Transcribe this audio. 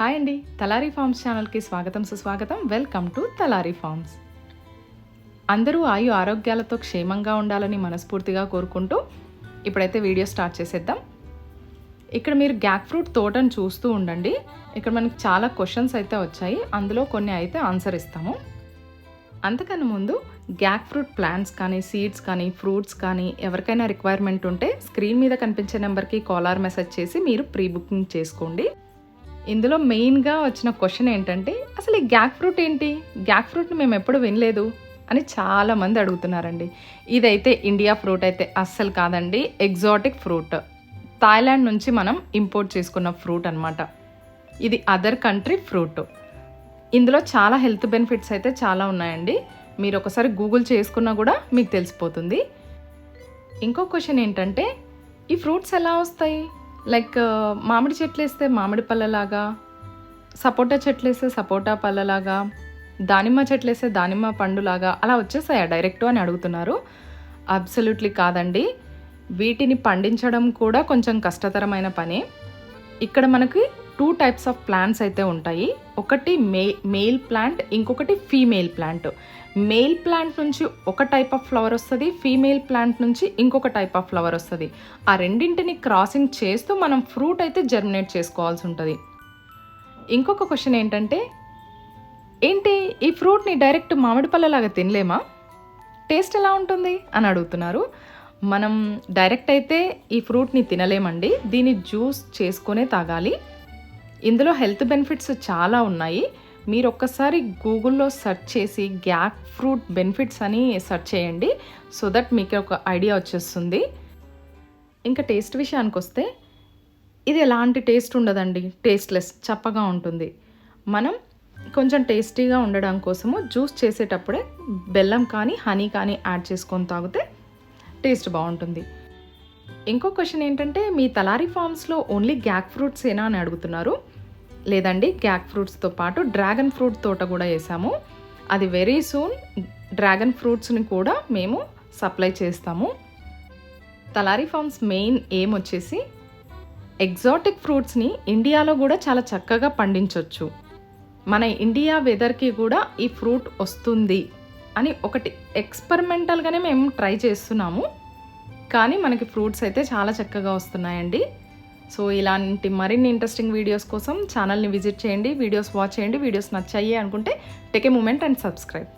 Hi అండి, Talari forms ఛానల్కి స్వాగతం సుస్వాగతం. Welcome to Talari farms. అందరూ ఆయు ఆరోగ్యాలతో క్షేమంగా ఉండాలని మనస్ఫూర్తిగా కోరుకుంటూ ఇప్పుడైతే వీడియో స్టార్ట్ చేసేద్దాం. ఇక్కడ మీరు గ్యాక్ ఫ్రూట్ తోటను చూస్తూ ఉండండి. ఇక్కడ మనకి చాలా క్వశ్చన్స్ అయితే వచ్చాయి, అందులో కొన్ని అయితే ఆన్సర్ ఇస్తాము. అంతకన్నా ముందు గ్యాక్ ఫ్రూట్ ప్లాంట్స్ కానీ సీడ్స్ కానీ ఫ్రూట్స్ కానీ ఎవరికైనా రిక్వైర్మెంట్ ఉంటే స్క్రీన్ మీద కనిపించే నెంబర్కి కాల్ ఆర్ మెసేజ్ చేసి మీరు ప్రీ బుకింగ్ చేసుకోండి. ఇందులో మెయిన్గా వచ్చిన క్వశ్చన్ ఏంటంటే, అసలు ఈ గ్యాక్ ఫ్రూట్ ఏంటి, గ్యాక్ ఫ్రూట్ని మేము ఎప్పుడు వినలేదు అని చాలామంది అడుగుతున్నారండి. ఇదైతే ఇండియా ఫ్రూట్ అయితే అస్సలు కాదండి, ఎగ్జాటిక్ ఫ్రూట్. థాయిలాండ్ నుంచి మనం ఇంపోర్ట్ చేసుకున్న ఫ్రూట్ అనమాట. ఇది అదర్ కంట్రీ ఫ్రూట్. ఇందులో చాలా హెల్త్ బెనిఫిట్స్ అయితే చాలా ఉన్నాయండి. మీరు ఒకసారి గూగుల్ చేసుకున్నా కూడా మీకు తెలిసిపోతుంది. ఇంకో క్వశ్చన్ ఏంటంటే, ఈ ఫ్రూట్స్ ఎలా వస్తాయి? లైక్ మామిడి చెట్లు వేస్తే మామిడి పళ్ళలాగా, సపోటా చెట్లు వేస్తే సపోటా పళ్ళలాగా, దానిమ్మ చెట్లు వేస్తే దానిమ్మ పండులాగా అలా వచ్చేసాయా డైరెక్ట్ అని అడుగుతున్నారు. అబ్సల్యూట్లీ కాదండి. వీటిని పండించడం కూడా కొంచెం కష్టతరమైన పనే. ఇక్కడ మనకి 2 టైప్స్ ఆఫ్ ప్లాంట్స్ అయితే ఉంటాయి. ఒకటి మేల్ ప్లాంట్, ఇంకొకటి ఫీమేల్ ప్లాంట్. మేల్ ప్లాంట్ నుంచి ఒక టైప్ ఆఫ్ ఫ్లవర్ వస్తుంది, ఫీమేల్ ప్లాంట్ నుంచి ఇంకొక టైప్ ఆఫ్ ఫ్లవర్ వస్తుంది. ఆ రెండింటిని క్రాసింగ్ చేస్తూ మనం ఫ్రూట్ అయితే జర్మినేట్ చేసుకోవాల్సి ఉంటుంది. ఇంకొక క్వశ్చన్ ఏంటంటే, ఏంటి ఈ ఫ్రూట్ని డైరెక్ట్ మామిడి పళ్ళలాగా తినలేమా, టేస్ట్ ఎలా ఉంటుంది అని అడుగుతున్నారు. మనం డైరెక్ట్ అయితే ఈ ఫ్రూట్ని తినలేమండి, దీన్ని జ్యూస్ చేసుకునే తాగాలి. ఇందులో హెల్త్ బెనిఫిట్స్ చాలా ఉన్నాయి. మీరు ఒక్కసారి గూగుల్లో సెర్చ్ చేసి గ్యాక్ ఫ్రూట్ బెనిఫిట్స్ అని సెర్చ్ చేయండి, సో దట్ మీకు ఒక ఐడియా వచ్చేస్తుంది. ఇంకా టేస్ట్ విషయానికి వస్తే, ఇది ఎలాంటి టేస్ట్ ఉండదండి, టేస్ట్లెస్, చప్పగా ఉంటుంది. మనం కొంచెం టేస్టీగా ఉండడం కోసము జ్యూస్ చేసేటప్పుడే బెల్లం కానీ హనీ కానీ యాడ్ చేసుకొని తాగితే టేస్ట్ బాగుంటుంది. ఇంకో క్వశ్చన్ ఏంటంటే, మీ తలారీ ఫార్మ్స్లో ఓన్లీ గ్యాక్ ఫ్రూట్స్ ఏనా అని అడుగుతున్నారు. లేదండి, గ్యాక్ ఫ్రూట్స్తో పాటు డ్రాగన్ ఫ్రూట్ తోట కూడా వేసాము. అది వెరీ సూన్ డ్రాగన్ ఫ్రూట్స్ని కూడా మేము సప్లై చేస్తాము. తలారీ ఫార్మ్స్ మెయిన్ ఎయిమ్ వచ్చేసి ఎగ్జాటిక్ ఫ్రూట్స్ని ఇండియాలో కూడా చాలా చక్కగా పండించవచ్చు. మన ఇండియా వెదర్కి కూడా ఈ ఫ్రూట్ వస్తుంది అని ఒకటి ఎక్స్పెరిమెంటల్గానే మేము ట్రై చేస్తున్నాము. కానీ మనకి ఫ్రూట్స్ అయితే చాలా చక్కగా వస్తున్నాయండి. సో ఇలాంటి మరిన్ని ఇంట్రెస్టింగ్ వీడియోస్ కోసం ఛానల్ని విజిట్ చేయండి, వీడియోస్ వాచ్ చేయండి. వీడియోస్ నచ్చాయి అనుకుంటే take a moment and subscribe.